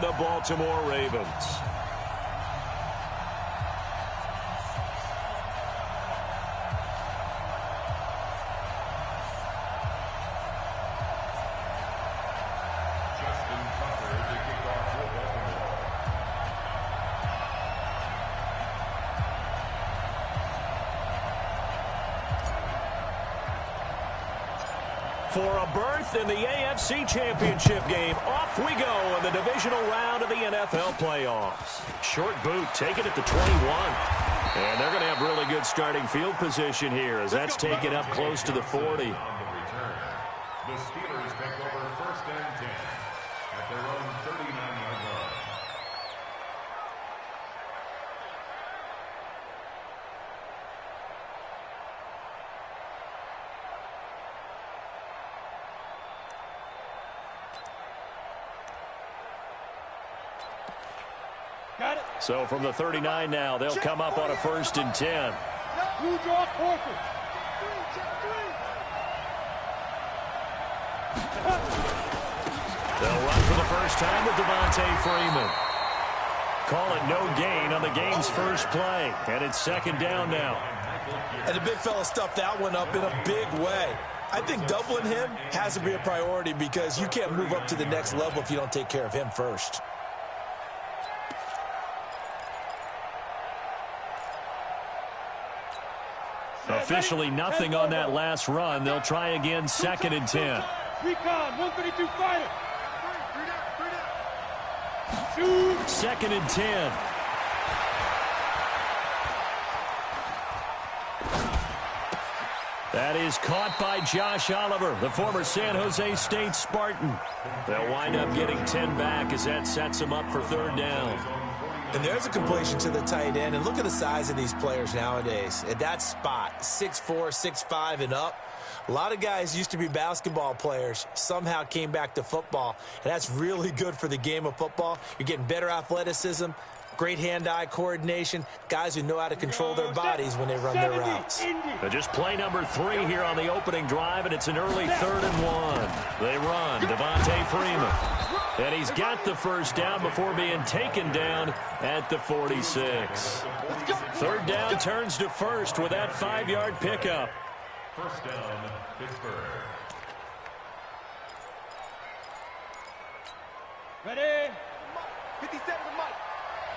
the Baltimore Ravens. For a berth in the AFC Championship game, off we go in the divisional round of the NFL playoffs. Short boot taken at the 21. And they're going to have really good starting field position here as that's taken up close to the 40. On the return, the Steelers take over 1st and 10 at their own 39-yard line. Got it. So from the 39 now, they'll come up on a 1st and 10. Who draw Corker? They'll run for the first time with Devontae Freeman. Call it no gain on the game's first play. And it's 2nd down now. And the big fella stuffed that one up in a big way. I think doubling him has to be a priority because you can't move up to the next level if you don't take care of him first. Officially nothing on that last run. They'll try again 2nd and 10. Recon, 132 fighter. 2nd and 10. That is caught by Josh Oliver, the former San Jose State Spartan. They'll wind up getting 10 back as that sets them up for 3rd down. And there's a completion to the tight end. And look at the size of these players nowadays. At that spot, 6'4", 6'5", and up. A lot of guys used to be basketball players, somehow came back to football. And that's really good for the game of football. You're getting better athleticism, great hand-eye coordination, guys who know how to control their bodies when they run their routes. Just play number 3 here on the opening drive, and it's an early 3rd and 1. They run, Devontae Freeman. And he's got the 1st down before being taken down at the 46. 3rd down turns to 1st with that 5-yard pickup. 1st down, Pittsburgh. Ready? 57 to Mike.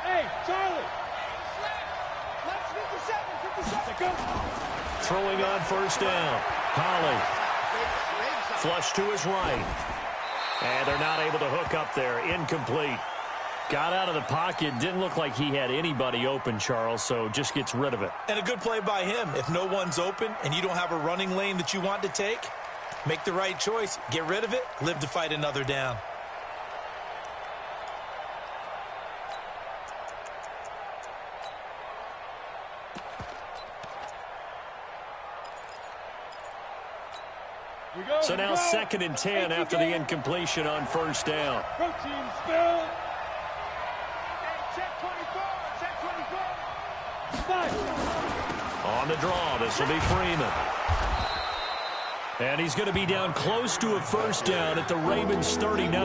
Hey, Charlie. Let's 57. Go. Throwing on 1st down. Holly. Flush to his right. And they're not able to hook up there. Incomplete. Got out of the pocket. Didn't look like he had anybody open, Charles, so just gets rid of it. And a good play by him. If no one's open and you don't have a running lane that you want to take, make the right choice. Get rid of it. Live to fight another down. So now 2nd and 10 after the incompletion on 1st down. Protein spill. On the draw, this will be Freeman. And he's going to be down close to a 1st down at the Ravens 39.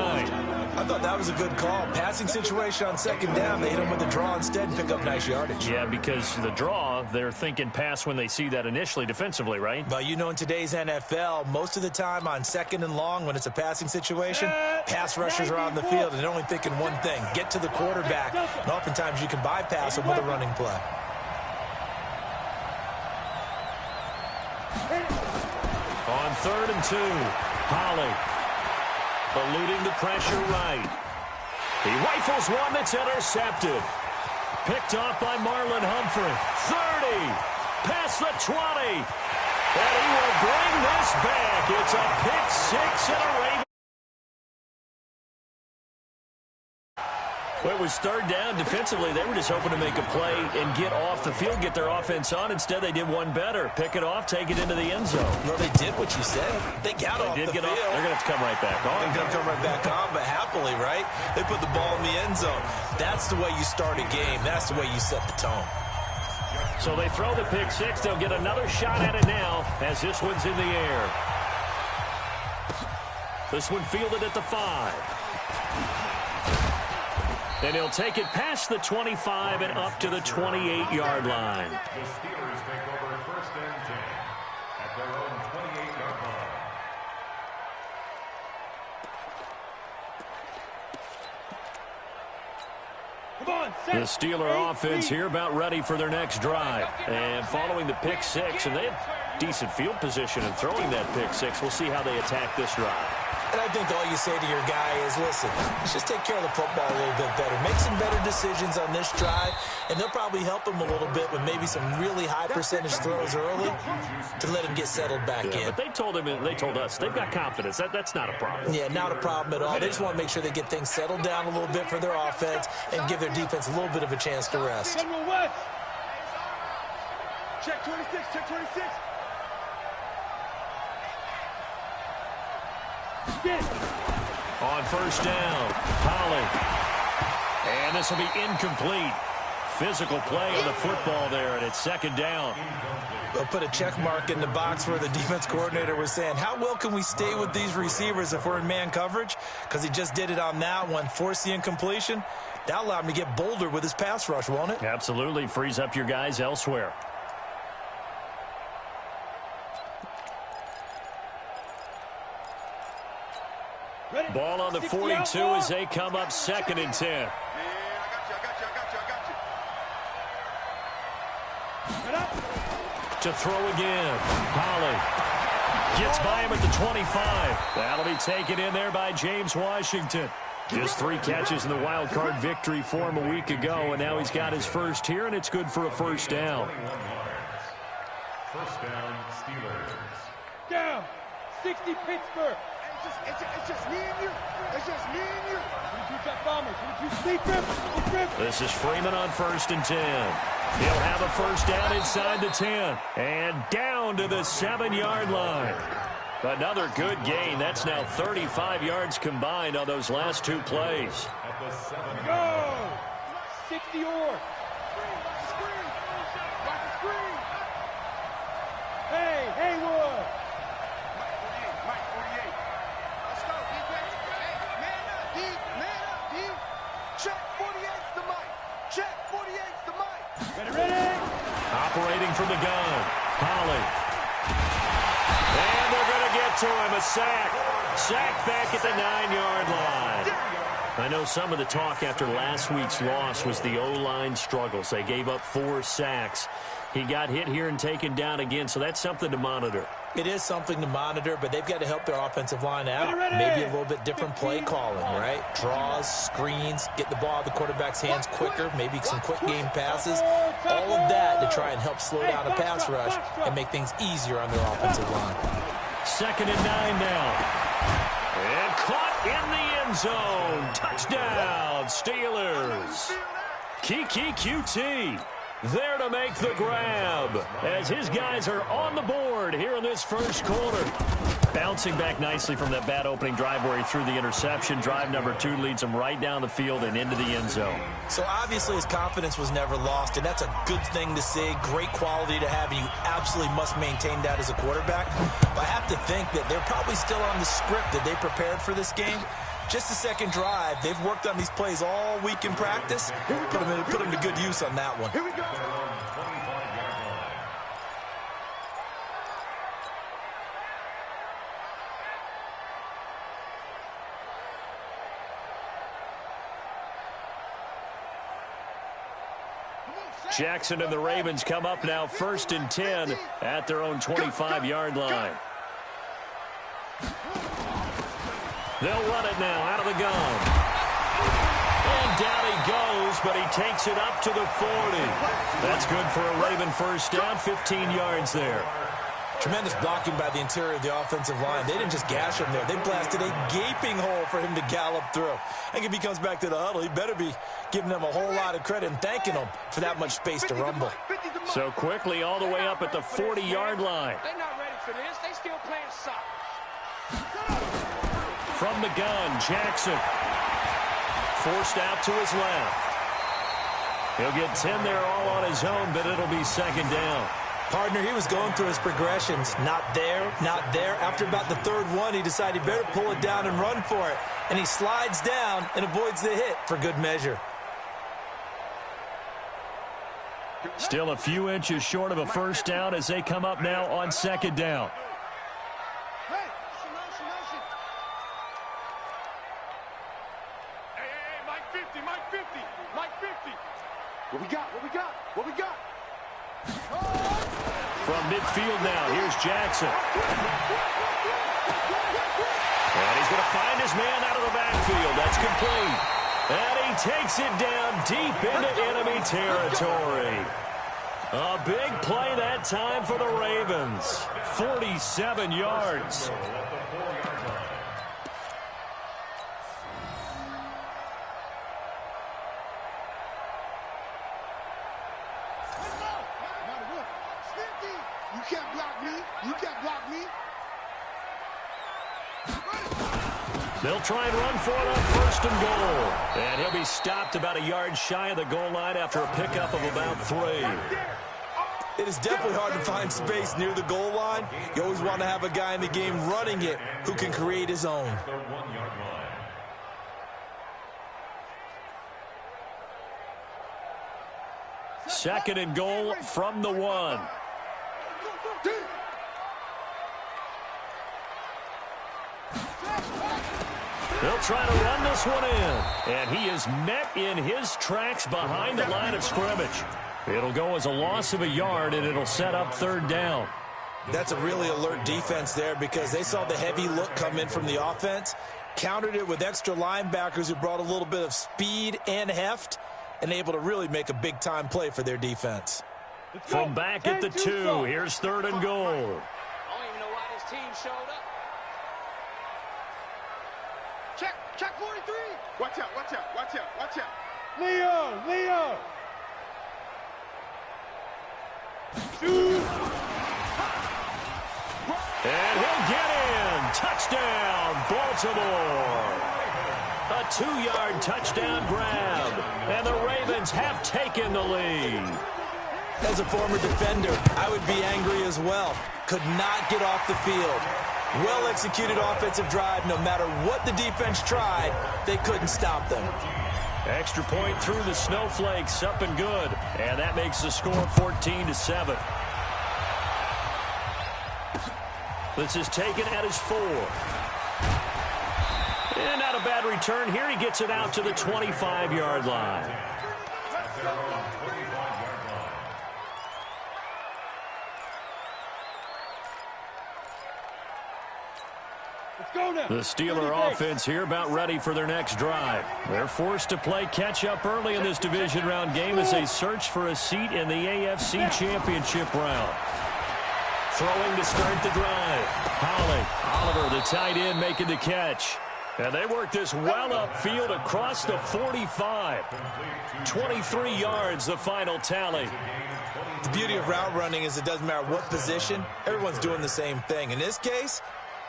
I thought that was a good call. Passing situation on 2nd down. They hit him with the draw instead and pick up nice yardage. Yeah, because the draw, they're thinking pass when they see that initially defensively, right? But you know, in today's NFL, most of the time on 2nd and long, when it's a passing situation, pass rushers are on the field and they're only thinking one thing, get to the quarterback. And oftentimes you can bypass them with a running play. On 3rd and 2, Holly eluding the pressure right. He rifles one that's intercepted. Picked off by Marlon Humphrey. 30, past the 20. And he will bring this back. It's a pick 6 and a Ravens. Well, it was 3rd down. Defensively, they were just hoping to make a play and get off the field, get their offense on. Instead, they did one better. Pick it off, take it into the end zone. Well, they did what you said. They got off the field. They're going to have to come right back on. They're going to come right back on, but happily, right? They put the ball in the end zone. That's the way you start a game. That's the way you set the tone. So they throw the pick 6. They'll get another shot at it now as this one's in the air. This one fielded at the 5. And he'll take it past the 25 and up to the 28-yard line. The Steelers take over first and 10 at their own 28-yard line. The Steeler offense here about ready for their next drive. And following the pick six, and they have decent field position in throwing that pick six. We'll see how they attack this drive. And I think all you say to your guy is, listen, let's just take care of the football a little bit better. Make some better decisions on this drive, and they'll probably help him a little bit with maybe some really high percentage throws early to let him get settled back in. But they told us they've got confidence. That's not a problem. Yeah, not a problem at all. They just want to make sure they get things settled down a little bit for their offense and give their defense a little bit of a chance to rest. General West. Check 26, check 26. On first down, Holly. And this will be incomplete. Physical play on the football there, and it's second down. They'll put a check mark in the box where the defense coordinator was saying, how well can we stay with these receivers if we're in man coverage? Because he just did it on that one, forced the incompletion. That allowed him to get bolder with his pass rush, won't it? Absolutely. Frees up your guys elsewhere. Ball on the 42 as they come up second and 10. To throw again. Holly gets by him at the 25. That'll be taken in there by James Washington. Just 3 catches in the wild card victory for him a week ago, and now he's got his first here, and it's good for a first down. First down, Steelers. Down. 60 Pittsburgh. It's just me and you. It's just me and you. 22 Jet Bombers. 22 Sneak Grip. This is Freeman on first and 10. He'll have a first down inside the 10. And down to the 7-yard line. Another good gain. That's now 35 yards combined on those last 2 plays. At the 7. Go. 60 or. Hey, Haywood. Ready? Operating from the gun. Holly. And they're going to get to him. A sack. Sack back at the 9-yard line. I know some of the talk after last week's loss was the O-line struggles. They gave up 4 sacks. He got hit here and taken down again, so that's something to monitor. It is something to monitor, but they've got to help their offensive line out. Maybe a little bit different play calling, right? Draws, screens, get the ball out of the quarterback's hands quicker, maybe some quick game passes. All of that to try and help slow down a pass rush and make things easier on their offensive line. Second and 9 now. And caught in the end zone. Touchdown, Steelers. Kiki QT there to make the grab as his guys are on the board here in this first quarter. Bouncing back nicely from that bad opening drive where he threw the interception. Drive number 2 leads him right down the field and into the end zone. So obviously his confidence was never lost, and that's a good thing to see. Great quality to have, and you absolutely must maintain that as a quarterback. But I have to think that they're probably still on the script that they prepared for this game. Just the second drive, they've worked on these plays all week in practice. Put them to good use on that one. Here we go. Jackson and the Ravens come up now first and 10 at their own 25-yard line. They'll run it now out of the gun. And down he goes, but he takes it up to the 40. That's good for a Raven first down, 15 yards there. Tremendous blocking by the interior of the offensive line. They didn't just gash him there. They blasted a gaping hole for him to gallop through. I think if he comes back to the huddle, he better be giving them a whole lot of credit and thanking them for that much space to rumble. So quickly all the way up at the 40-yard line. They're not ready for this. They still playing soccer. From the gun, Jackson. Forced out to his left. He'll get 10 there all on his own, but it'll be second down. Partner, he was going through his progressions. Not there, not there. After about the third one, he decided he better pull it down and run for it. And he slides down and avoids the hit for good measure. Still a few inches short of a first down as they come up now on second down. Hey, Mike 50, Mike 50, Mike 50. What we got? What we got? What we got? From midfield now, here's Jackson. And he's going to find his man out of the backfield. That's complete. And he takes it down deep into enemy territory. A big play that time for the Ravens. 47 yards. You can't block me. You can't block me. They'll try and run for it on first and goal. And he'll be stopped about a yard shy of the goal line after a pickup of about 3. It is definitely hard to find space near the goal line. You always want to have a guy in the game running it who can create his own. The 1-yard line. Second and goal from the 1. They'll try to run this one in. And he is met in his tracks behind the line of scrimmage. It'll go as a loss of a yard, and it'll set up third down. That's a really alert defense there because they saw the heavy look come in from the offense, countered it with extra linebackers who brought a little bit of speed and heft, and able to really make a big-time play for their defense. From back at the 2, here's third and goal. I don't even know why this team showed up. Check 43. Watch out, watch out, watch out, watch out. Leo. Shoot. And he'll get in. Touchdown, Baltimore. A 2-yard touchdown grab. And the Ravens have taken the lead. As a former defender, I would be angry as well. Could not get off the field. Well-executed offensive drive. No matter what the defense tried, they couldn't stop them. Extra point through the snowflakes, up and good. And that makes the score 14-7. This is taken at his 4. And not a bad return here. He gets it out to the 25-yard line. The Steeler offense here about ready for their next drive. They're forced to play catch-up early in this division round game as they search for a seat in the AFC Championship round. Throwing to start the drive. Oliver, the tight end, making the catch. And they work this well upfield across the 45. 23 yards, the final tally. The beauty of route running is it doesn't matter what position. Everyone's doing the same thing. In this case,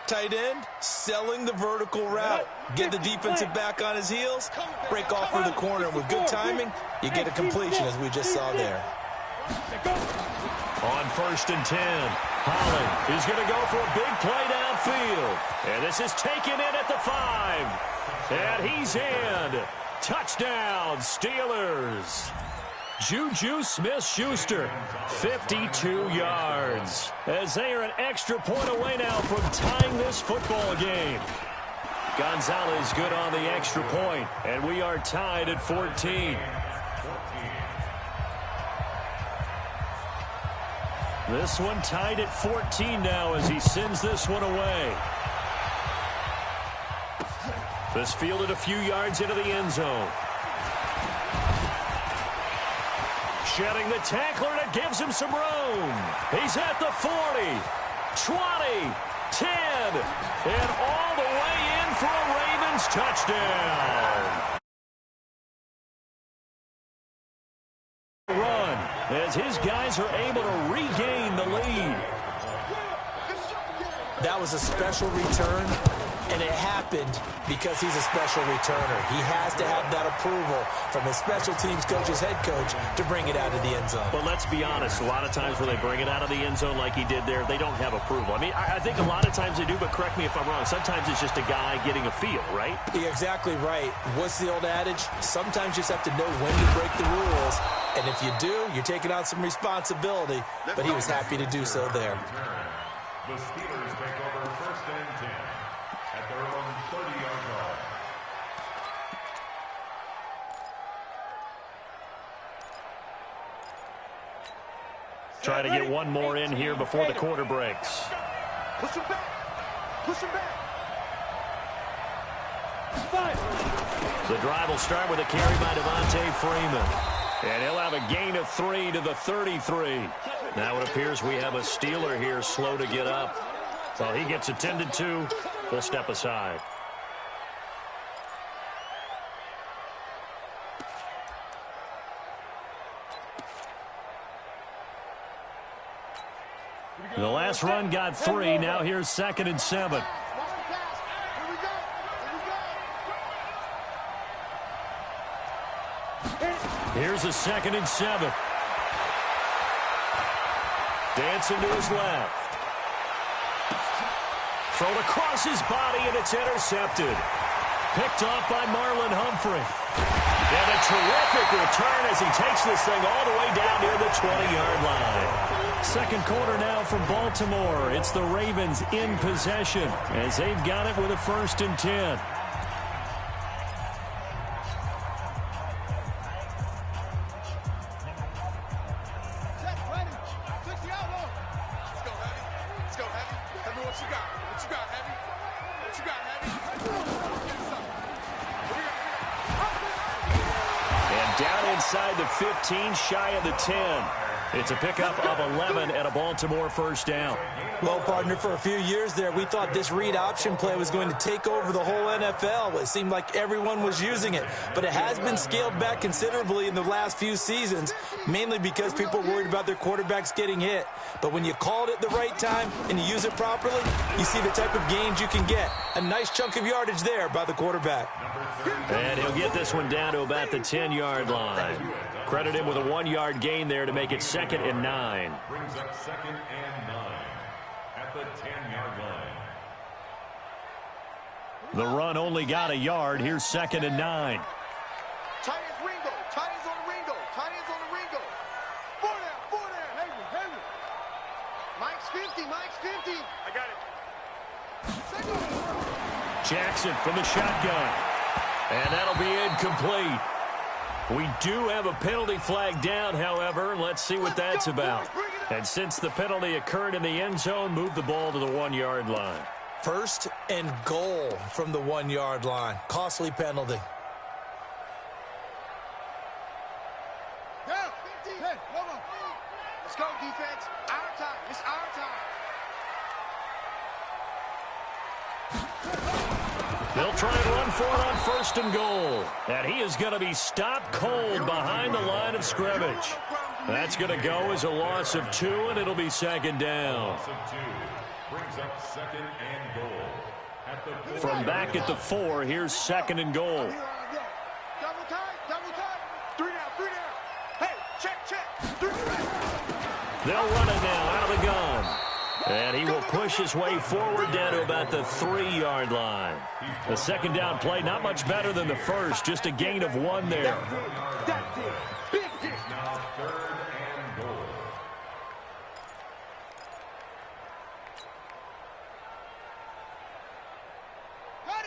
tight end, selling the vertical route. Get the defensive back on his heels, break off for the corner. And with good timing, you get a completion, as we just saw there. On first and 10, Holly is going to go for a big play downfield. And this is taken in at the 5. And he's in. Touchdown, Steelers. Juju Smith-Schuster, 52 yards. As they are an extra point away now from tying this football game. Gonzalez good on the extra point, and we are tied at 14. This one tied at 14 now as he sends this one away. This fielded a few yards into the end zone. Shedding the tackler, and it gives him some room. He's at the 40, 20, 10, and all the way in for a Ravens touchdown. Run as his guys are able to regain the lead. That was a special return, And it happened because he's a special returner. He has to have that approval from his special teams coach's head coach to bring it out of the end zone. But let's be honest, a lot of times when they bring it out of the end zone like he did there, they don't have approval. I mean, I think a lot of times they do, but correct me if I'm wrong. Sometimes it's just a guy getting a feel, right? You're exactly right. What's the old adage? Sometimes you just have to know when to break the rules. And if you do, you're taking on some responsibility. But he was happy to do so there. The Steelers take over 1st and 10 at their own 30-yard line. Try to get one more in here before the quarter breaks. Push him back. Push him back. The drive will start with a carry by Devontae Freeman. And he'll have a gain of 3 to the 33. Now it appears we have a Steeler here slow to get up. So he gets attended to. We'll step aside. The last run got 3. Now here's 2nd and 7. Here's a 2nd and 7. Dancing to his left. Thrown across his body, and it's intercepted. Picked off by Marlon Humphrey. And a terrific return as he takes this thing all the way down near the 20-yard line. Second quarter now from Baltimore. It's the Ravens in possession as they've got it with a 1st and 10. Inside the 15, shy of the 10. It's a pickup of 11 and a Baltimore 1st down. Well, partner, for a few years there, we thought this read option play was going to take over the whole NFL. It seemed like everyone was using it, but it has been scaled back considerably in the last few seasons, mainly because people are worried about their quarterbacks getting hit. But when you call it at the right time and you use it properly, you see the type of gains you can get. A nice chunk of yardage there by the quarterback. And he'll get this one down to about the 10-yard line. Credit him with a 1-yard gain there to make it 2nd and 9. Brings up 2nd and 9 at the 10-yard line. The run only got a yard. Here's 2nd and 9. Tight ends Ringo. Tight ends on the Ringo. Tight ends on the Ringo. 4 down. Henry. Mike's 50. I got it. Jackson from the shotgun. And that'll be incomplete. We do have a penalty flag down, however. Let's see what that's about. And since the penalty occurred in the end zone, move the ball to the 1-yard line. 1st and goal from the 1-yard line. Costly penalty. Let's go, defense. Our time. It's our time. They'll try and run for it on 1st and goal. And he is going to be stopped cold behind the line of scrimmage. That's going to go as a loss of 2, and it'll be 2nd down. Loss of 2 brings up 2nd and goal at the 4. From back at the 4, here's 2nd and goal. Double tight. 3 down. Hey, check. 3 down. They'll run it now out of the gun. And he will push his way forward down to about the 3-yard line. The 2nd down play, not much better than the first, just a gain of 1 there. That's it. Big hit. Now 3rd and goal.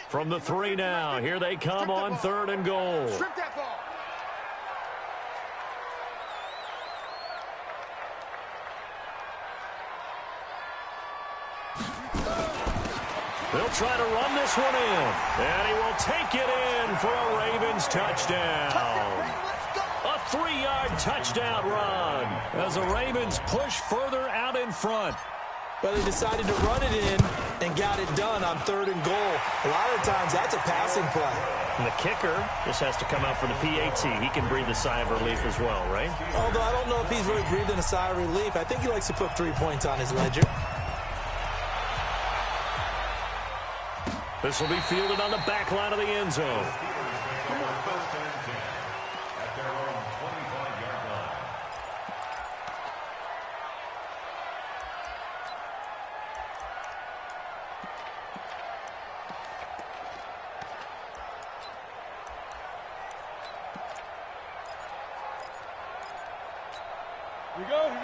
From the 3 now, here they come on 3rd and goal. Strip that ball. They'll try to run this one in. And he will take it in for a Ravens touchdown. A 3-yard touchdown run as the Ravens push further out in front. But they decided to run it in and got it done on 3rd and goal. A lot of times that's a passing play. And the kicker just has to come out for the PAT. He can breathe a sigh of relief as well, right? Although I don't know if he's really breathing a sigh of relief. I think he likes to put 3 points on his ledger. This will be fielded on the back line of the end zone. First and 10 at their own 25-yard line.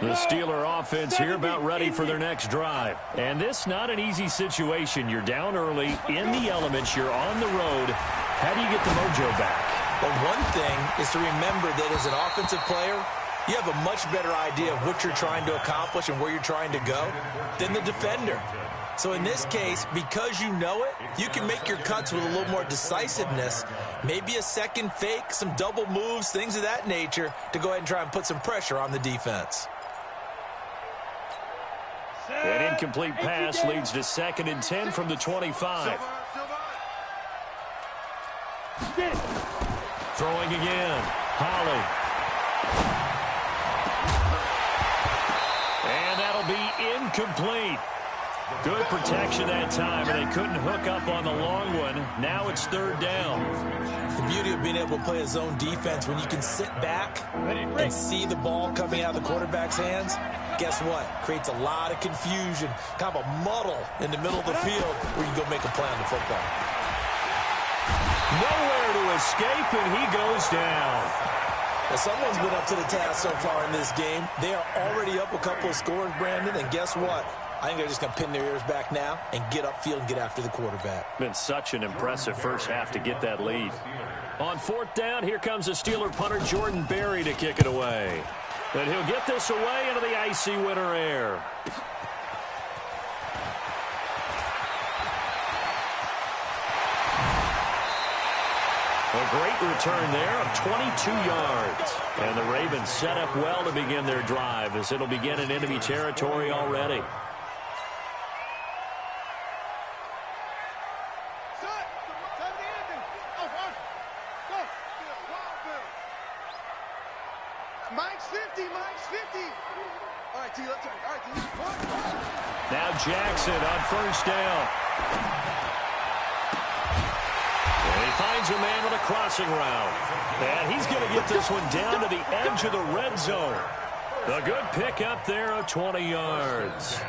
The Steeler offense here about ready for their next drive. And this not an easy situation. You're down early, in the elements, you're on the road. How do you get the mojo back? Well, one thing is to remember that as an offensive player, you have a much better idea of what you're trying to accomplish and where you're trying to go than the defender. So in this case, because you know it, you can make your cuts with a little more decisiveness, maybe a second fake, some double moves, things of that nature, to go ahead and try and put some pressure on the defense. An incomplete pass leads to 2nd and 10 from the 25. Throwing again. Holly. And that'll be incomplete. Good protection that time, and they couldn't hook up on the long one. Now it's 3rd down. The beauty of being able to play a zone defense, when you can sit back and see the ball coming out of the quarterback's hands, guess what? Creates a lot of confusion, kind of a muddle in the middle of the field where you go make a play on the football. Nowhere to escape, and he goes down. Well, someone's been up to the task so far in this game. They are already up a couple of scores, Brandon, and guess what? I think they're just going to pin their ears back now and get upfield and get after the quarterback. Been such an impressive first half to get that lead. On 4th down, here comes the Steeler punter Jordan Berry to kick it away. And he'll get this away into the icy winter air. A great return there of 22 yards. And the Ravens set up well to begin their drive as it'll begin in enemy territory already. Mike's 50, Mike's 50. All right, T, let's turn. All right, T. Now Jackson on 1st down. And he finds a man with a crossing route. And he's going to get this one down to the edge of the red zone. A good pick up there of 20 yards.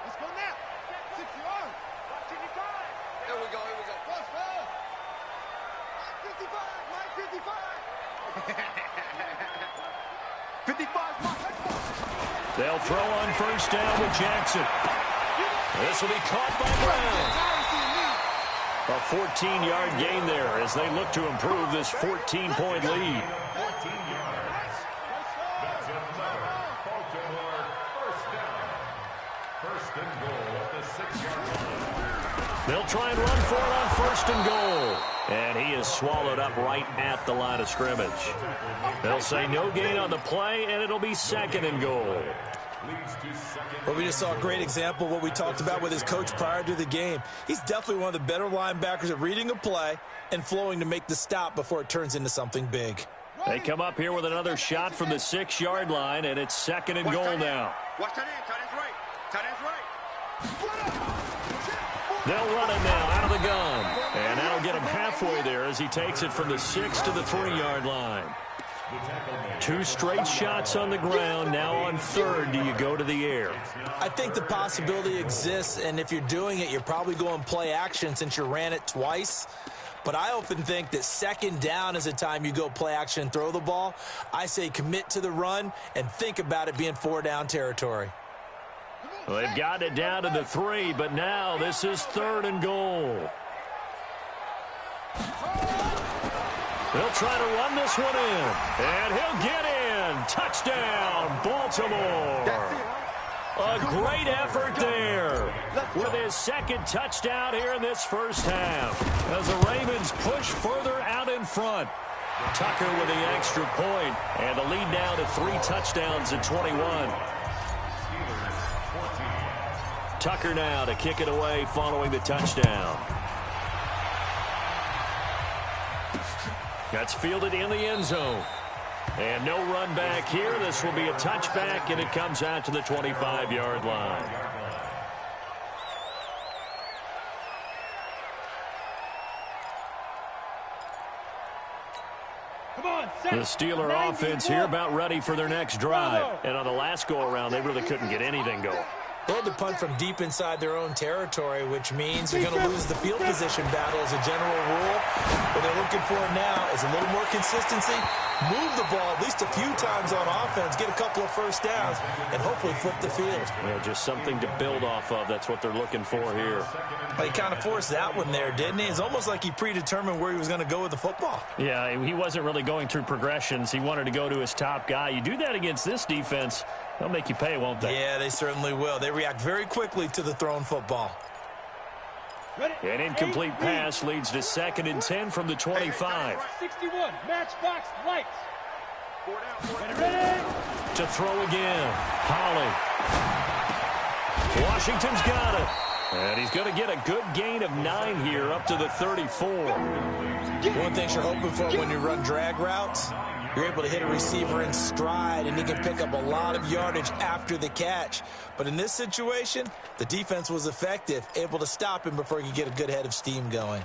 Let's go now. 6 yards. Here we go, here we go. Plus, well. Mike 55, Mike 55. 55, Mike, let's go. They'll throw on 1st down with Jackson. This will be caught by Brown. A 14-yard gain there as they look to improve this 14-point lead. 14 yards. That's another Baltimore first down. 1st and goal at the 6-yard line. They'll try and run for it on 1st and goal. And he is swallowed up right at the line of scrimmage. They'll say no gain on the play, and it'll be 2nd and goal. Well, we just saw a great example of what we talked about with his coach prior to the game. He's definitely one of the better linebackers at reading a play and flowing to make the stop before it turns into something big. They come up here with another shot from the 6-yard line, and it's 2nd and goal now. Watch tight end, tight end's right. Tight end's right. They'll run it now out of the gun. And that'll get him halfway there as he takes it from the 6 to the 3-yard line. 2 straight shots on the ground. Now on 3rd, do you go to the air? I think the possibility exists, and if you're doing it, you're probably going play action since you ran it twice. But I often think that 2nd down is the time you go play action and throw the ball. I say commit to the run and think about it being 4-down territory. Well, they've got it down to the 3, but now this is 3rd and goal. They'll try to run this one in, and he'll get in. Touchdown, Baltimore. A great effort there with his 2nd touchdown here in this first half as the Ravens push further out in front. Tucker with the extra point, and the lead now to 3 touchdowns at 21. Tucker now to kick it away following the touchdown. That's fielded in the end zone. And no run back here. This will be a touchback, and it comes out to the 25-yard line. The Steeler offense here about ready for their next drive. And on the last go-around, they really couldn't get anything going. They had to punt from deep inside their own territory, which means they're going to lose the field position battle as a general rule. What they're looking for now is a little more consistency, move the ball at least a few times on offense, get a couple of first downs, and hopefully flip the field. Yeah, just something to build off of. That's what they're looking for here. Well, he kind of forced that one there, didn't he? It's almost like he predetermined where he was going to go with the football. Yeah, he wasn't really going through progressions. He wanted to go to his top guy. You do that against this defense, they'll make you pay, won't they? Yeah, they certainly will. They react very quickly to the thrown football. An incomplete pass leads to 2nd and 10 from the 25. 61, matchbox lights. Ready? To throw again. Holly. Washington's got it. And he's going to get a good gain of 9 here up to the 34. One thing you're hoping for when you run drag routes, you're able to hit a receiver in stride, and he can pick up a lot of yardage after the catch. But in this situation, the defense was effective, able to stop him before he could get a good head of steam going.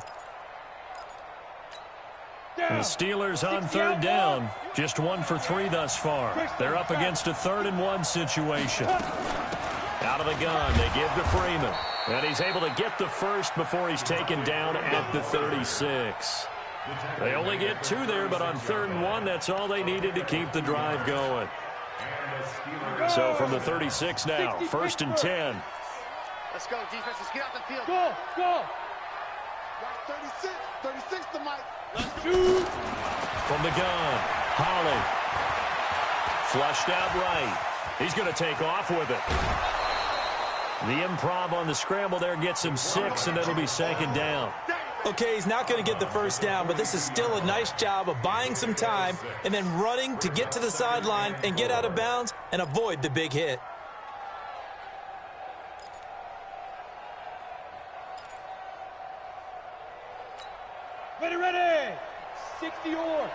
The Steelers on 3rd down. Just 1 for 3 thus far. They're up against a 3rd and 1 situation. Out of the gun, they give to Freeman. And he's able to get the first before he's taken down at the 36. They only get 2 there, but on 3rd and 1, that's all they needed to keep the drive going. So from the 36 now, 1st and 10. Let's go, defense. Let's get out the field. Go, go. Right, 36. 36 to Mike. Let's shoot. From the gun, Holly. Flushed out right. He's going to take off with it. The improv on the scramble there gets him 6, and it'll be 2nd down. Okay, he's not going to get the first down, but this is still a nice job of buying some time and then running to get to the sideline and get out of bounds and avoid the big hit. Ready. 60 or.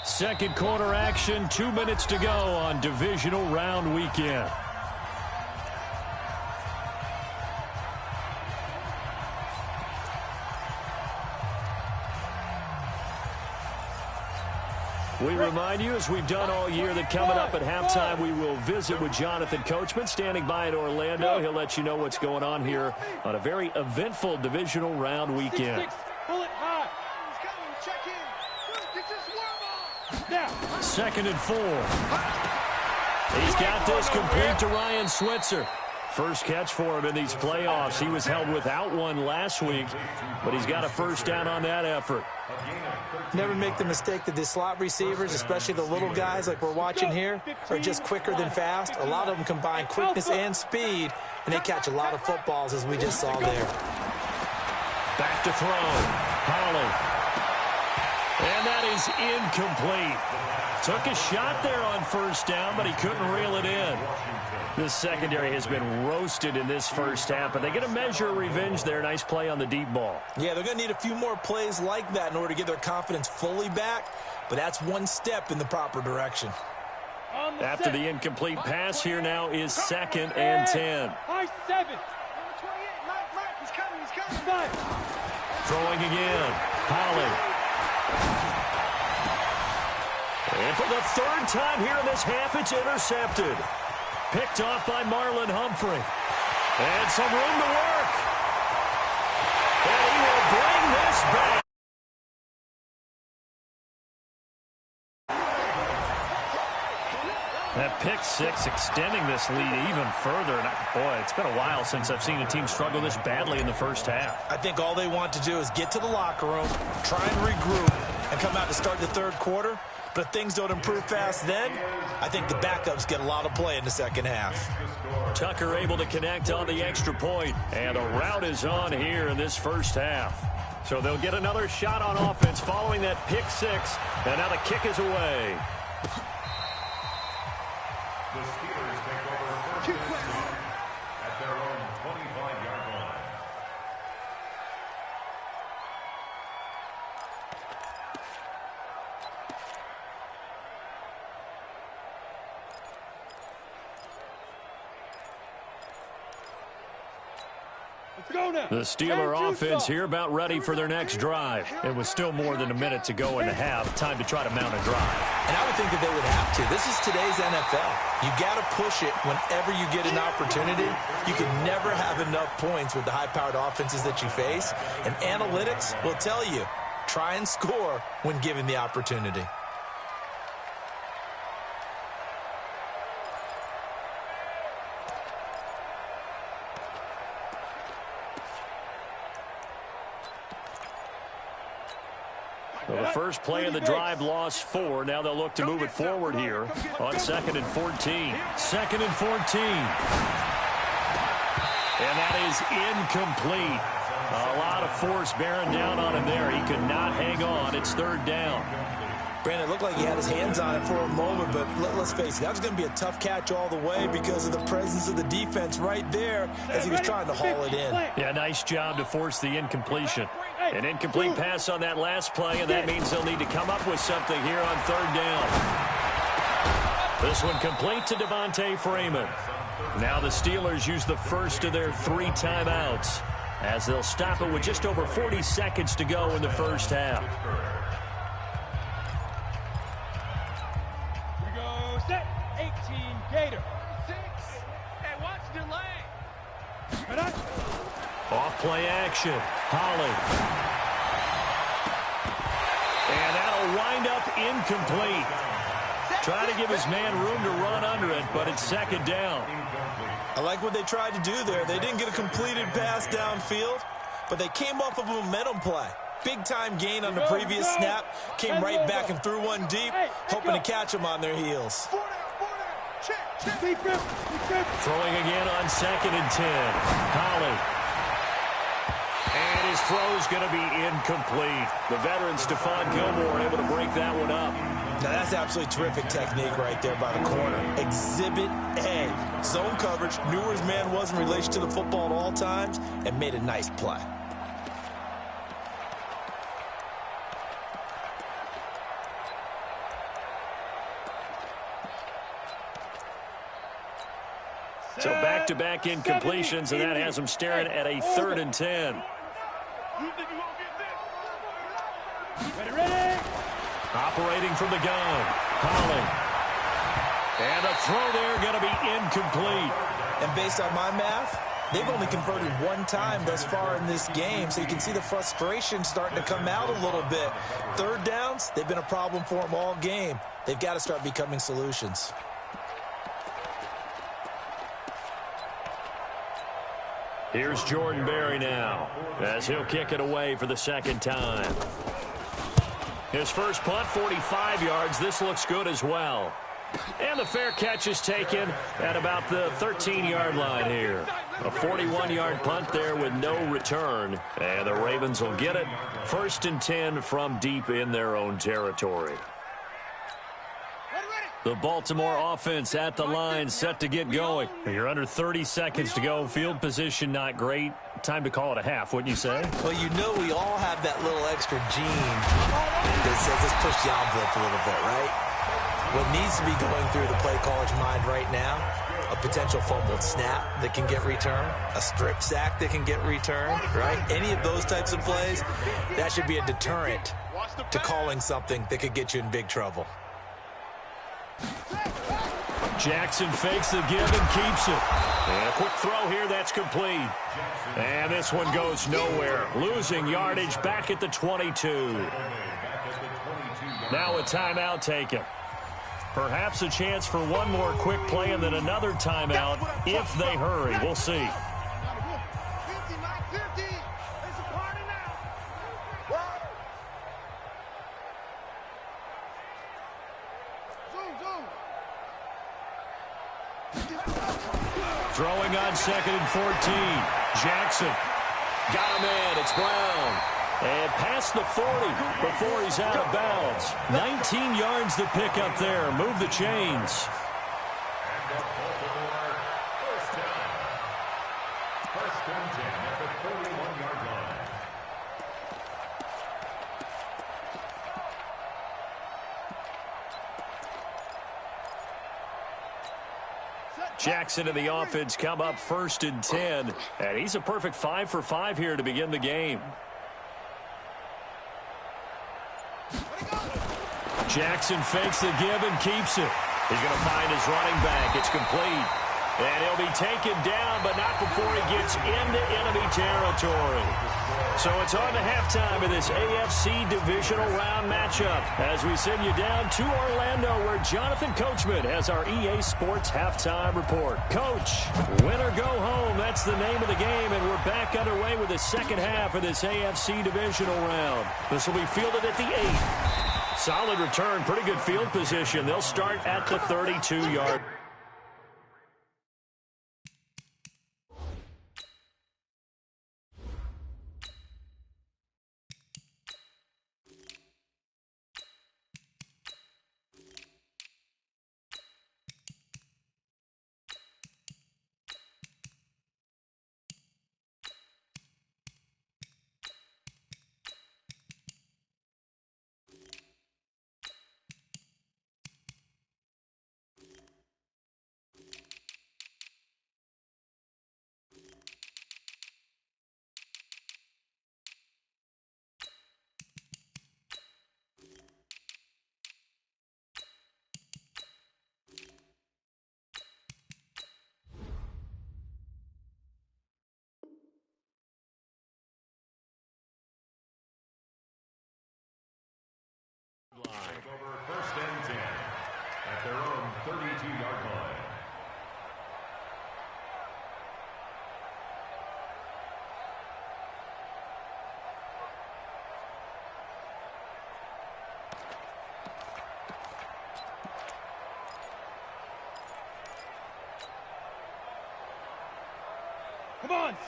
2nd quarter action, 2 minutes to go on divisional round weekend. We remind you, as we've done all year, that coming up at halftime, we will visit with Jonathan Coachman, standing by in Orlando. He'll let you know what's going on here on a very eventful divisional round weekend. Bullet high. Now. 2nd and 4. He's got this complete to Ryan Switzer. First catch for him in these playoffs. He was held without one last week, but he's got a first down on that effort. Never make the mistake that the slot receivers, especially the little guys like we're watching here, are just quicker than fast. A lot of them combine quickness and speed, and they catch a lot of footballs, as we just saw there. Back to throw. Holly. And that is incomplete. Took a shot there on first down, but he couldn't reel it in. This secondary has been roasted in this first half, but they get a measure of revenge there. Nice play on the deep ball. Yeah, they're going to need a few more plays like that in order to get their confidence fully back, but that's one step in the proper direction. After the incomplete pass, here now is 2nd and 10. High 7. Mike, he's coming. Throwing again. Holly. And for the 3rd time here in this half, it's intercepted. Picked off by Marlon Humphrey. And some room to work. And he will bring this back. That pick 6 extending this lead even further. And boy, it's been a while since I've seen a team struggle this badly in the first half. I think all they want to do is get to the locker room, try and regroup, and come out to start the 3rd quarter. But if things don't improve fast then, I think the backups get a lot of play in the 2nd half. Tucker able to connect on the extra point. And a rout is on here in this first half. So they'll get another shot on offense following that pick 6. And now the kick is away. The Steelers take over 1st and 10 at their own Go now. The Steeler Turn offense juice here about ready for their next drive. It was still more than a minute to go in the half. Time to try to mount a drive. And I would think that they would have to. This is today's NFL. You got to push it whenever you get an opportunity. You can never have enough points with the high-powered offenses that you face. And analytics will tell you, try and score when given the opportunity. So the first play of the drive lost 4. Now they'll look to move it forward here on 2nd and 14. 2nd and 14. And that is incomplete. A lot of force bearing down on him there. He could not hang on. It's 3rd down. Brandon, it looked like he had his hands on it for a moment, but let's face it, that was going to be a tough catch all the way because of the presence of the defense right there as he was trying to haul it in. Yeah, nice job to force the incompletion. An incomplete pass on that last play, and that means they'll need to come up with something here on 3rd down. This one complete to Devontae Freeman. Now the Steelers use the first of their 3 timeouts as they'll stop it with just over 40 seconds to go in the first half. Here we go. Set. 18 Gator. 6. Hey, watch delay. But I... Off play action. Holly. And that'll wind up incomplete. Trying to give his man room to run under it, but it's 2nd down. I like what they tried to do there. They didn't get a completed pass downfield, but they came off of a momentum play. Big-time gain on the previous snap. Came right back and threw one deep, hoping to catch them on their heels. Throwing again on 2nd and 10. Holly. And his throw's going to be incomplete. The veteran Stephon Gilmore able to break that one up. Now that's absolutely terrific technique right there by the corner. Exhibit A. Zone coverage, knew where his man was in relation to the football at all times, and made a nice play. So back-to-back incompletions, and that has them staring at a 3rd and 10. Ready. Operating from the gun. Holly. And a throw there going to be incomplete. And based on my math, they've only converted 1 time thus far in this game, so you can see the frustration starting to come out a little bit. 3rd downs, they've been a problem for them all game. They've got to start becoming solutions. Here's Jordan Berry now as he'll kick it away for the 2nd time. His first punt, 45 yards. This looks good as well. And the fair catch is taken at about the 13-yard line here. A 41-yard punt there with no return. And the Ravens will get it. 1st and 10 from deep in their own territory. The Baltimore offense at the line, set to get going. You're under 30 seconds to go. Field position not great. Time to call it a half, wouldn't you say? Well, you know we all have that little extra gene that says let's push the envelope a little bit, right? What needs to be going through the play caller's mind right now, a potential fumbled snap that can get returned, a strip sack that can get returned, right? Any of those types of plays, that should be a deterrent to calling something that could get you in big trouble. Jackson fakes the give and keeps it. And a quick throw here, that's complete. And this one goes nowhere. Losing yardage back at the 22. Now a timeout taken. Perhaps a chance for one more quick play and then another timeout if they hurry. We'll see. Throwing on 2nd and 14. Jackson. Got him in. It's Brown. And past the 40 before he's out of bounds. 19 yards to pick up there. Move the chains. First and 10 at the 41-yard line. Jackson and the offense come up 1st and 10. And he's a perfect 5 for 5 here to begin the game. Jackson fakes the give and keeps it. He's going to find his running back. It's complete. And he'll be taken down, but not before he gets into enemy territory. So it's on to halftime of this AFC divisional round matchup as we send you down to Orlando where Jonathan Coachman has our EA Sports halftime report. Coach, win or go home, that's the name of the game, and we're back underway with the second half of this AFC divisional round. This will be fielded at the 8. Solid return, pretty good field position. They'll start at the 32-yard. Take over 1st and 10 at their own 32-yard line.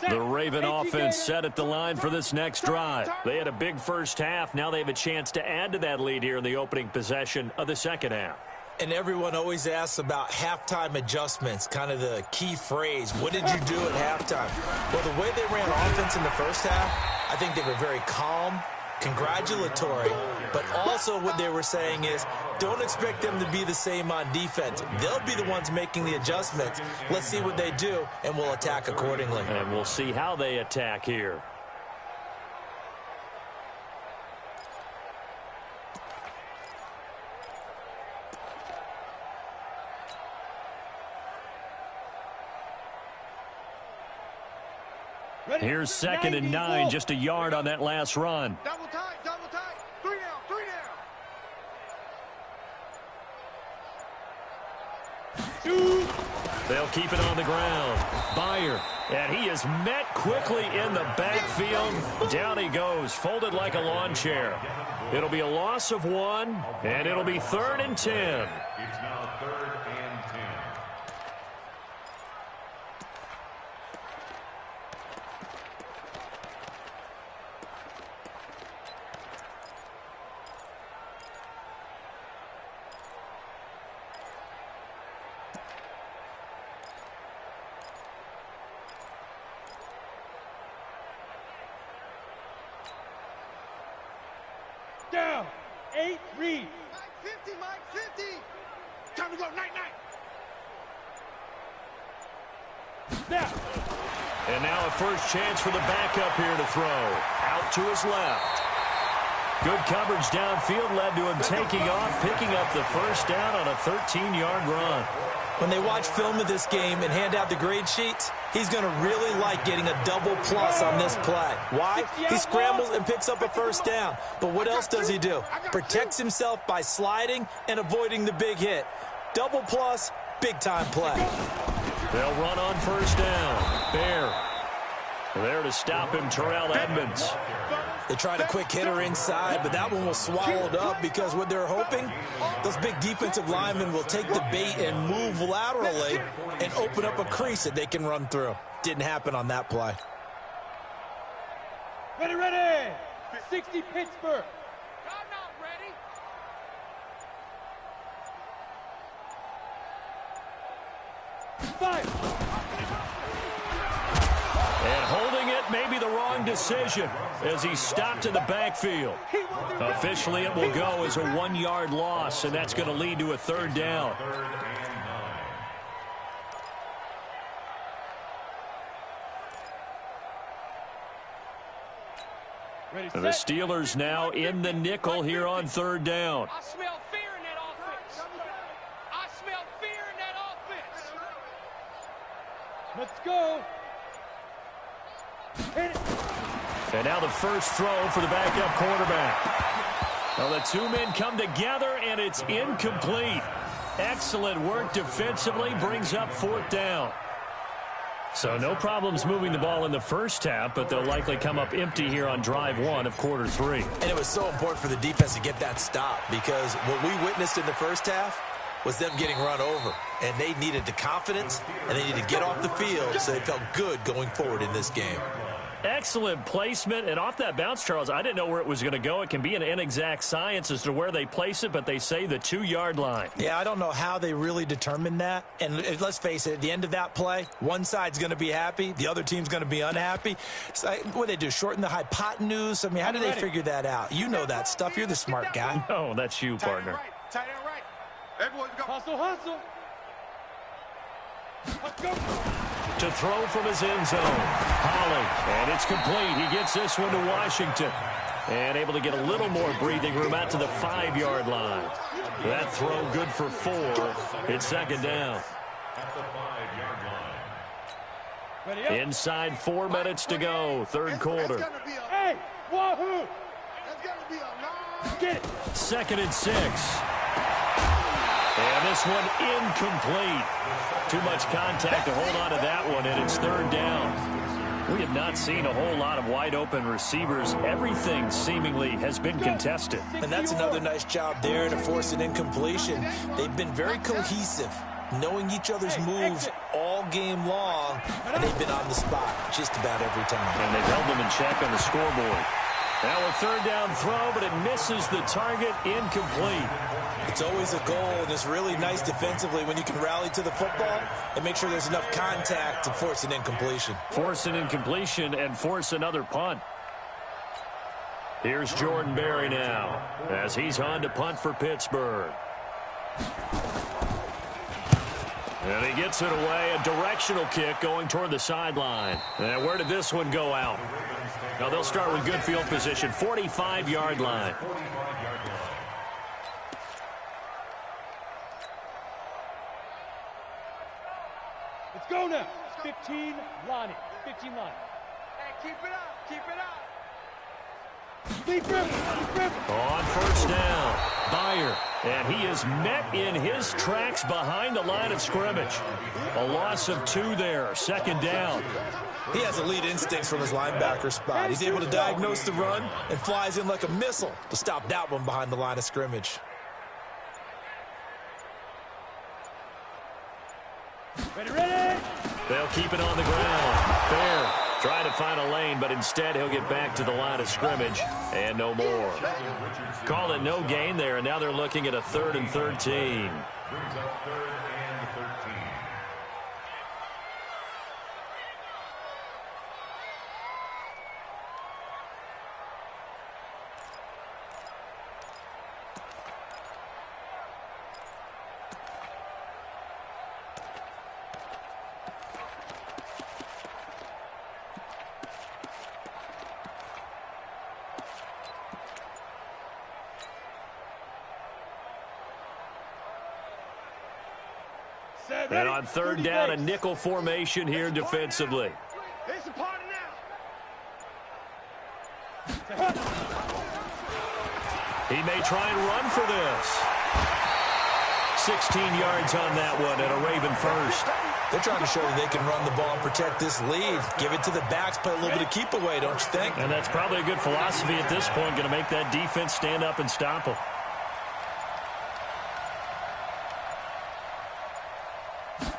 The Raven offense set at the line for this next drive. They had a big first half. Now they have a chance to add to that lead here in the opening possession of the second half. And everyone always asks about halftime adjustments, kind of the key phrase. What did you do at halftime? Well, the way they ran offense in the first half, I think they were very calm, congratulatory, but also what they were saying is don't expect them to be the same on defense. They'll be the ones making the adjustments. Let's see what they do, and we'll attack accordingly. And we'll see how they attack here. Here's 2nd and 9, just a yard on that last run. Double tight, double tight. 3 down, 3 down. They'll keep it on the ground. Byer, and he is met quickly in the backfield. Down he goes, folded like a lawn chair. It'll be a loss of 1, and it'll be 3rd and 10. It's now 3rd and 10. Down. 8 read. Mike 50, Mike 50. Time to go, night, night. Snap. And now a first chance for the backup here to throw. Out to his left. Good coverage downfield led to him taking off, picking up the first down on a 13-yard run. When they watch film of this game and hand out the grade sheets, he's going to really like getting a double plus on this play. Why? He scrambles and picks up a first down. But what else does he do? Protects himself by sliding and avoiding the big hit. Double plus, big-time play. They'll run on first down. Bear. There to stop him, Terrell Edmonds. They tried a quick hitter inside, but that one was swallowed up because what they're hoping, those big defensive linemen will take the bait and move laterally and open up a crease that they can run through. Didn't happen on that play. Ready, ready. 60 Pittsburgh. I'm not ready. Five. And holding it may be the wrong decision as he stopped in the backfield. Officially, it will go as a 1-yard loss, and that's going to lead to a 3rd down. 3rd and 9. The Steelers now in the nickel here on third down. I smell fear in that offense. I smell fear in that offense. Let's go. Hit it. And now the first throw for the backup quarterback. Well, the two men come together, and it's incomplete. Excellent work defensively, brings up fourth down. So no problems moving the ball in the first half, but they'll likely come up empty here on drive one of quarter three. And it was so important for the defense to get that stop, because what we witnessed in the first half was them getting run over. And they needed the confidence, and they needed to get off the field so they felt good going forward in this game. Excellent placement, and off that bounce, Charles, I didn't know where it was going to go. It can be an inexact science as to where they place it, but they say the 2-yard line. Yeah, I don't know how they really determined that. And let's face it, at the end of that play, one side's going to be happy, the other team's going to be unhappy. So what do they do, shorten the hypotenuse? I mean, how do they figure that out? You know that stuff. You're the smart guy. No, that's you, partner. Tight end right. Everyone's go. Hustle, hustle. Let's go. To throw from his end zone. Holly, and it's complete. He gets this one to Washington. And able to get a little more breathing room out to the 5-yard line. That throw good for 4. It's second down. At the 5-yard line. Ready up. Inside 4 minutes to go, third quarter. Hey, wahoo. That's gonna be a long. Get it. 2nd and 6. And this one incomplete. Too much contact to hold on to that one, and it's third down. We have not seen a whole lot of wide-open receivers. Everything seemingly has been contested. And that's another nice job there to force an incompletion. They've been very cohesive, knowing each other's moves all game long, and they've been on the spot just about every time. And they've held them in check on the scoreboard. Now a third down throw, but it misses the target, incomplete. It's always a goal, and it's really nice defensively when you can rally to the football and make sure there's enough contact to force an incompletion. Force an incompletion and force another punt. Here's Jordan Berry now as he's on to punt for Pittsburgh. And he gets it away, a directional kick going toward the sideline. And where did this one go out? Now they'll start with good field position, 45-yard line. Let's go now. 15 line. 15 line. Hey, keep it up. Keep it up. Deep dribble. Deep dribble. On first down, Byer, and he is met in his tracks behind the line of scrimmage. A loss of 2 there, second down. He has elite instincts from his linebacker spot. He's able to diagnose the run and flies in like a missile to stop that one behind the line of scrimmage. Ready, ready. They'll keep it on the ground. Fair. Try to find a lane, but instead he'll get back to the line of scrimmage and no more. Call it no gain there, and now they're looking at a 3rd and 13. Brings up 3rd and 13. And on third down, a nickel formation here defensively. It's a party now. He may try and run for this. 16 yards on that one and a Raven first. They're trying to show that they can run the ball and protect this lead. Give it to the backs, play a little bit of keep away, don't you think? And that's probably a good philosophy at this point, going to make that defense stand up and stop them.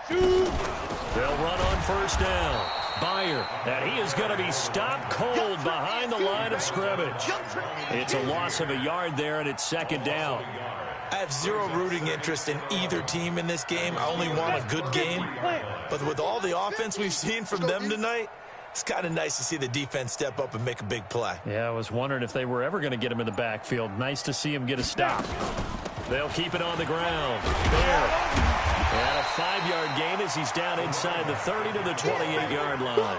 They'll run on first down. Byer, and he is going to be stopped cold behind the line of scrimmage. It's a loss of a yard there, and it's second down. I have zero rooting interest in either team in this game. I only want a good game. But with all the offense we've seen from them tonight, it's kind of nice to see the defense step up and make a big play. Yeah, I was wondering if they were ever going to get him in the backfield. Nice to see him get a stop. They'll keep it on the ground. There. And a 5-yard gain as he's down inside the 30 to the 28-yard line.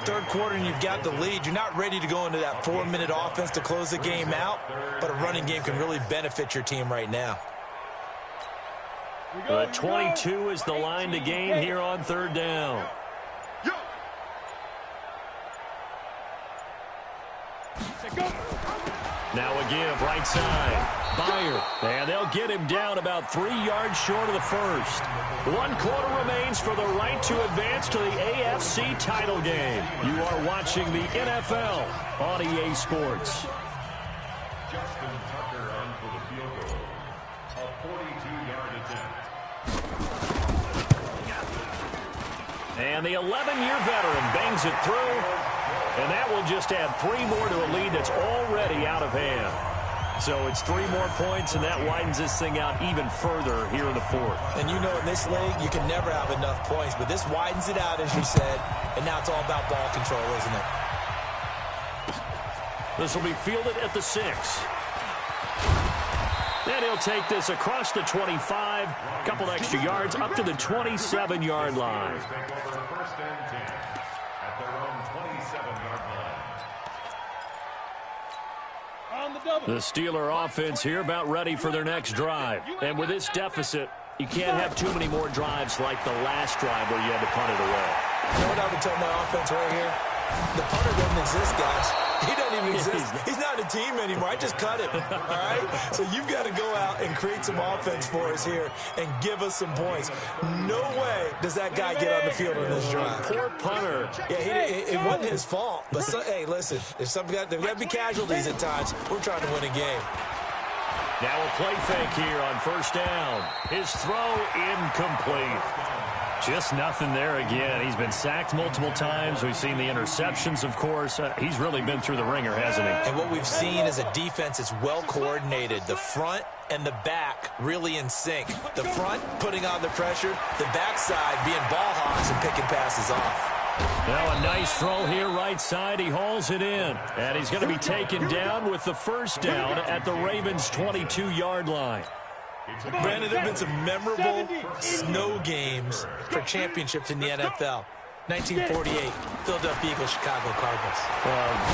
Third quarter and you've got the lead. You're not ready to go into that 4-minute offense to close the game out, but a running game can really benefit your team right now. The 22 is the line to gain here on third down. Now a give right side. Byer. And they'll get him down about 3 yards short of the first. 1 quarter remains for the right to advance to the AFC title game. You are watching the NFL on EA Sports. Justin Tucker on for the field goal. A 42-yard attempt. And the 11-year veteran bangs it through. And that will just add 3 more to a lead that's already out of hand. So it's 3 more points, and that widens this thing out even further here in the fourth. And you know in this league, you can never have enough points, but this widens it out, as you said, and now it's all about ball control, isn't it? This will be fielded at the 6. And he'll take this across the 25, a couple extra yards, up to the 27-yard line. The Steeler offense here about ready for their next drive. And with this deficit, you can't have too many more drives like the last drive where you had to punt it away. You know what I would tell my offense right here? The punter doesn't exist, guys. He doesn't even exist. He's not a team anymore. I just cut him, all right? So you've got to go out and create some offense for us here and give us some points. No way does that guy get on the field on this drive. Poor punter. Yeah, it wasn't his fault. But, hey, listen, there's got to be casualties at times. We're trying to win a game. Now a play fake here on first down. His throw incomplete. Just nothing there again. He's been sacked multiple times. We've seen the interceptions, of course. He's really been through the ringer, hasn't he? And what we've seen is a defense that's well coordinated. The front and the back really in sync. The front putting on the pressure, the backside being ball hawks and picking passes off. Now a nice throw here right side. He hauls it in. And he's going to be taken down with the first down at the Ravens' 22-yard line. Brandon, there have been some memorable snow games for championships in the NFL. 1948, Philadelphia Eagles, Chicago Cardinals.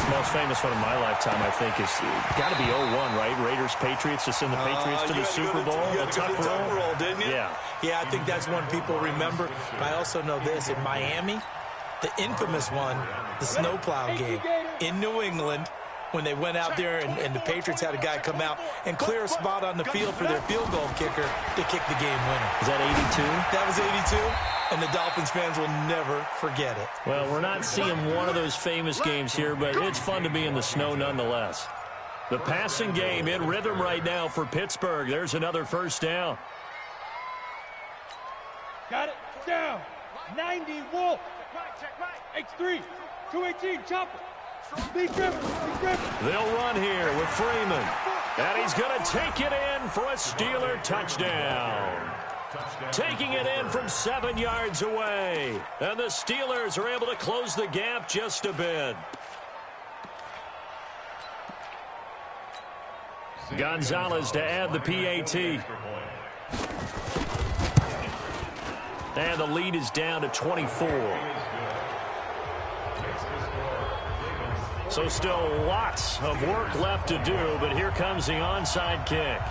Most famous one of my lifetime, I think, is got to be 01, right? Raiders, Patriots, to send the Patriots to the Super Bowl. You got to tough roll, didn't you? Yeah. Yeah, I think that's one people remember. But I also know this. In Miami, the infamous one, the snowplow game in New England, when they went out there and the Patriots had a guy come out and clear a spot on the field for their field goal kicker to kick the game winner. Is that 82? That was 82, and the Dolphins fans will never forget it. Well, we're not seeing one of those famous games here, but it's fun to be in the snow nonetheless. The passing game in rhythm right now for Pittsburgh. There's another first down. Got it. Down. 90 Wolf. X3. 218 Chopper. They'll run here with Freeman. And he's going to take it in for a Steeler touchdown. Taking it in from 7 yards away. And the Steelers are able to close the gap just a bit. Gonzalez to add the PAT. And the lead is down to 24. So still lots of work left to do, but here comes the onside kick.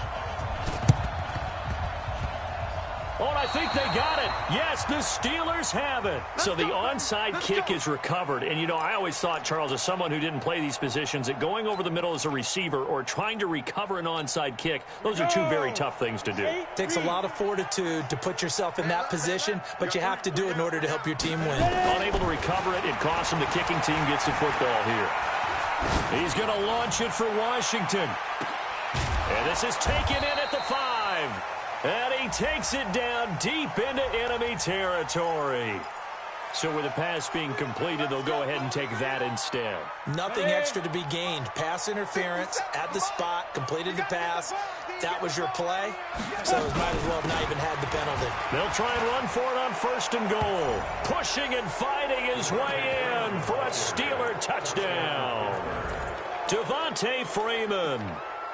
Oh, and I think they got it. Yes, the Steelers have it. So the onside kick is recovered. And, you know, I always thought, Charles, as someone who didn't play these positions, that going over the middle as a receiver or trying to recover an onside kick, those are two very tough things to do. It takes a lot of fortitude to put yourself in that position, but you have to do it in order to help your team win. Unable to recover it, it costs him. The kicking team gets the football here. He's going to launch it for Washington. And this is taken in at the 5. And he takes it down deep into enemy territory. So with the pass being completed, they'll go ahead and take that instead. Nothing extra to be gained. Pass interference at the spot, completed the pass. That was your play. So it might as well have not even had the penalty. They'll try and run for it on first and goal. Pushing and fighting his way in for a Steeler touchdown. Devontae Freeman.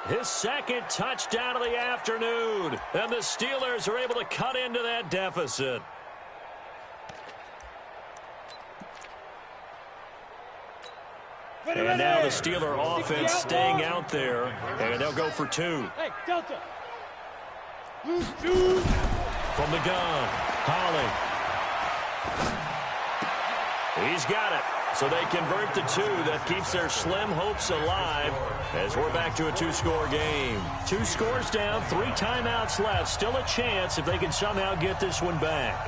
His second touchdown of the afternoon. And the Steelers are able to cut into that deficit. And now the Steeler offense staying out there, and they'll go for 2. Hey, Delta. From the gun, Holly. He's got it. So they convert the 2. That keeps their slim hopes alive as we're back to a 2-score game. 2 scores down, 3 timeouts left. Still a chance if they can somehow get this one back.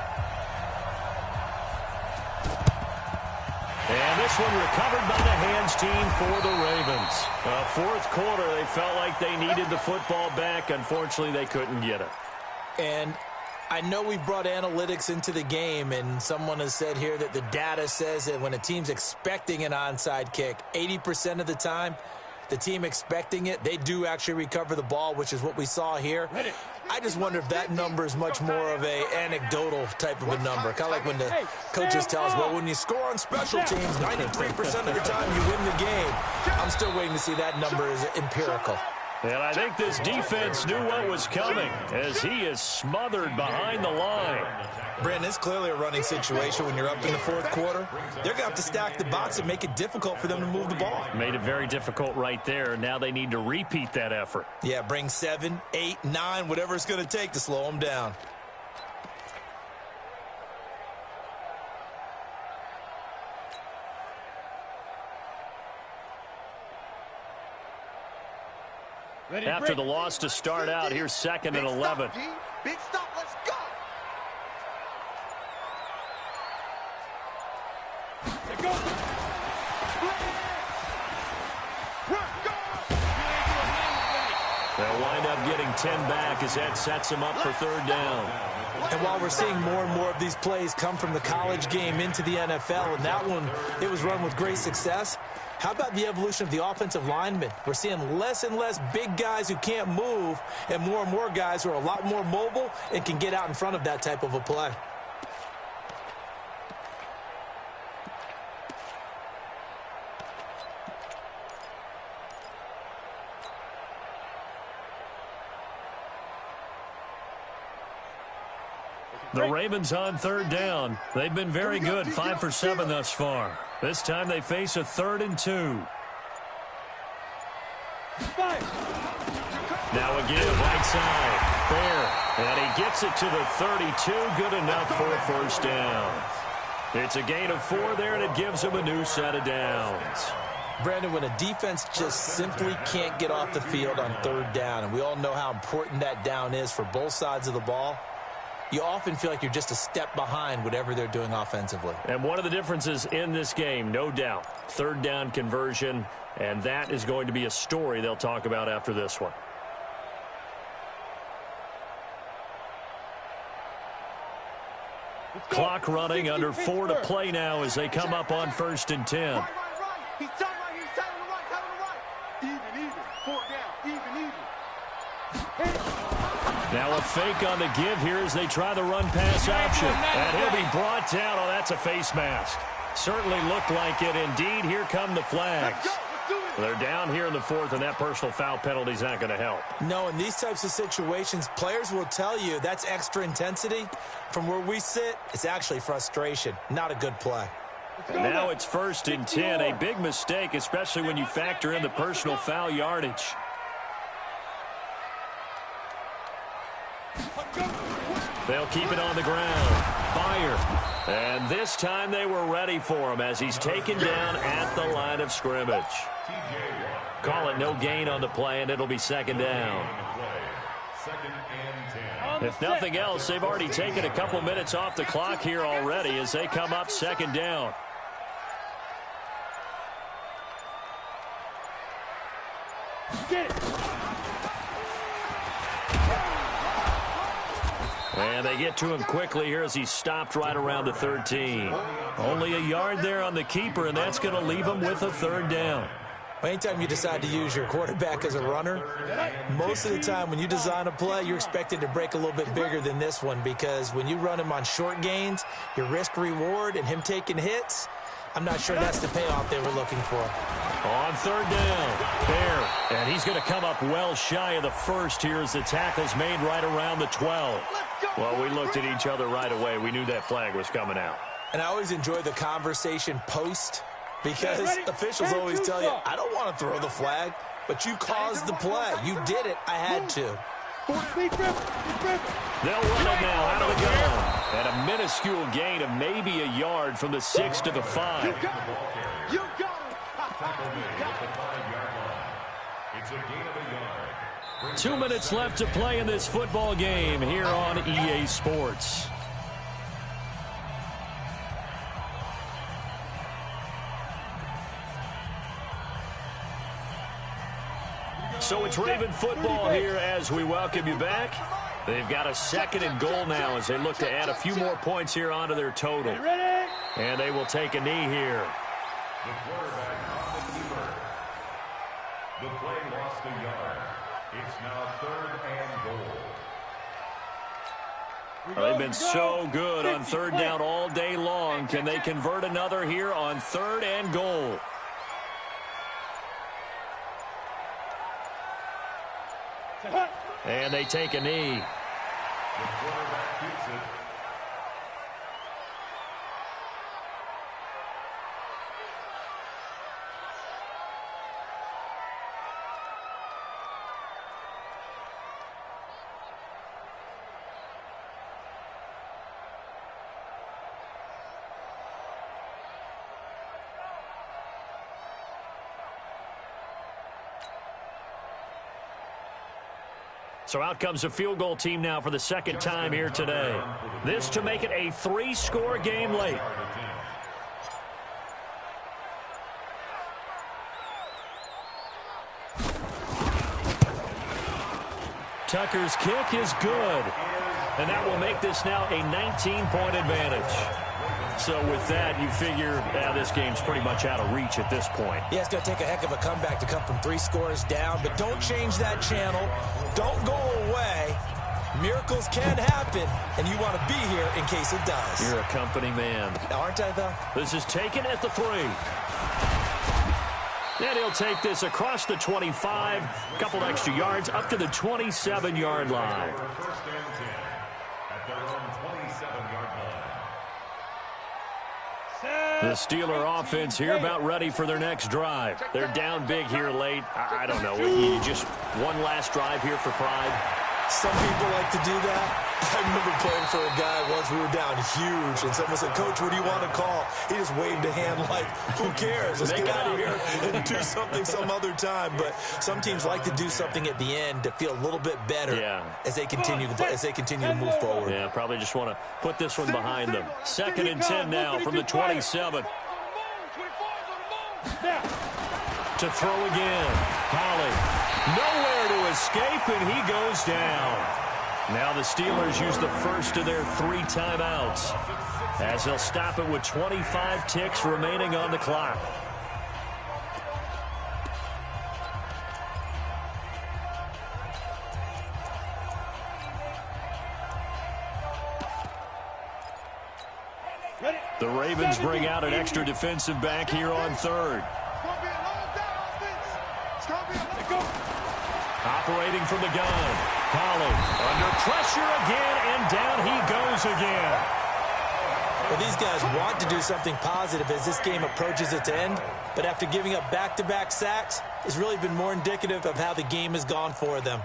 And this one recovered by the hands team for the Ravens. Fourth quarter, they felt like they needed the football back. Unfortunately, they couldn't get it. And I know we brought analytics into the game, and someone has said here that the data says that when a team's expecting an onside kick, 80% of the time, the team expecting it, they do actually recover the ball, which is what we saw here. I just wonder if that number is much more of a anecdotal type of a number. Kind of like when the coaches tell us, well, when you score on special teams, 93% of the time you win the game. I'm still waiting to see that number is empirical. And I think this defense knew what was coming as he is smothered behind the line. Brandon, it's clearly a running situation when you're up in the fourth quarter. They're going to have to stack the box and make it difficult for them to move the ball. Made it very difficult right there. Now they need to repeat that effort. Yeah, bring 7, 8, 9, whatever it's going to take to slow them down. After the loss to start out, here's 2nd and 11. Big stop, let's go. They'll wind up getting 10 back as that sets them up for 3rd down. And while we're seeing more and more of these plays come from the college game into the NFL, and that one, it was run with great success, how about the evolution of the offensive linemen? We're seeing less and less big guys who can't move and more guys who are a lot more mobile and can get out in front of that type of a play. The Ravens on 3rd down. They've been very good, 5 for 7 thus far. This time they face a 3rd and 2. Now a give, right side. Fair. And he gets it to the 32. Good enough for a 1st down. It's a gain of 4 there, and it gives them a new set of downs. Brandon, when a defense just simply can't get off the field on 3rd down, and we all know how important that down is for both sides of the ball, you often feel like you're just a step behind whatever they're doing offensively. And one of the differences in this game, no doubt, 3rd down conversion, and that is going to be a story they'll talk about after this one. Clock running, under 4 to play now as they come up on 1st and 10. Right. He's tied right here. He's tied on the right. Even. 4 down. Even. Now a fake on the give here as they try the run-pass option. And he'll be brought down. Oh, that's a face mask. Certainly looked like it. Indeed, here come the flags. They're down here in the 4th, and that personal foul penalty is not going to help. No, in these types of situations, players will tell you that's extra intensity. From where we sit, it's actually frustration. Not a good play. And now it's 1st and 10. A big mistake, especially when you factor in the personal foul yardage. They'll keep it on the ground. Fire. And this time they were ready for him as he's taken down at the line of scrimmage. Call it no gain on the play, and it'll be 2nd down. If nothing else, they've already taken a couple minutes off the clock here already as they come up 2nd down. Get it. And they get to him quickly here as he's stopped right around the 13. Only a yard there on the keeper, and that's going to leave him with a 3rd down. Anytime you decide to use your quarterback as a runner, most of the time when you design a play, you're expected to break a little bit bigger than this one, because when you run him on short gains, your risk-reward and him taking hits, I'm not sure that's the payoff they were looking for. On 3rd down, Bear, and he's going to come up well shy of the 1st here as the tackle's made right around the 12. Well, we looked at each other right away. We knew that flag was coming out. And I always enjoy the conversation post Because officials always tell you, I don't want to throw the flag, but you caused the play. You did it. I had to. They'll run it now out of the gun. And a minuscule gain of maybe a yard from the 6 to the 5. You got it. It's a gain of a yard. 2 minutes left to play in this football game here on EA Sports. So it's Raven football here as we welcome you back. They've got a 2nd and goal now as they look to add a few more points here onto their total. And they will take a knee here. The quarterback on the keeper. The play lost a yard. It's now 3rd and goal. They've been so good on 3rd down all day long. Can they convert another here on 3rd and goal? And they take a knee. The quarterback keeps it. So out comes a field goal team now for the 2nd time here today. This to make it a 3-score game late. Tucker's kick is good. And that will make this now a 19-point advantage. So with that, you figure this game's pretty much out of reach at this point. Yeah, it's going to take a heck of a comeback to come from 3 scores down, but don't change that channel. Don't go away. Miracles can happen, and you want to be here in case it does. You're a company man. Aren't I, though? This is taken at the 3. And he'll take this across the 25, a couple extra yards, up to the 27-yard line. 1st and 10 at their own 27-yard line. The Steeler offense here about ready for their next drive. They're down big here late. I don't know. You just one last drive here for pride. Some people like to do that. I remember playing for a guy once. We were down huge, and someone said, Coach, what do you want to call? He just waved a hand like, who cares? Let's get out of here and do something some other time. But some teams like to do something at the end to feel a little bit better as they continue to move forward. Yeah, probably just want to put this one behind them. 2nd and 10 now from the 27. To throw again. Holly. Nowhere to escape, and he goes down. Now the Steelers use the first of their 3 timeouts as they'll stop it with 25 ticks remaining on the clock. The Ravens bring out an extra defensive back here on 3rd. Operating from the gun. Holly under pressure again, and down he goes again. Well, these guys want to do something positive as this game approaches its end, but after giving up back-to-back sacks, it's really been more indicative of how the game has gone for them.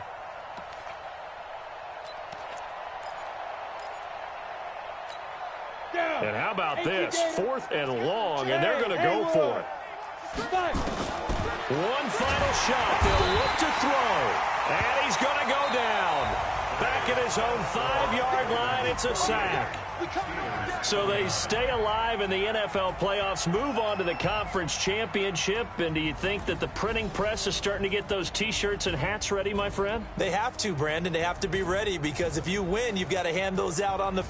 And how about this? 4th and long, and they're going to go for it. One final shot. They'll look to throw. And he's going to go down. Back at his own 5-yard line, it's a sack. So they stay alive in the NFL playoffs, move on to the conference championship. And do you think that the printing press is starting to get those T-shirts and hats ready, my friend? They have to, Brandon. They have to be ready because if you win, you've got to hand those out on the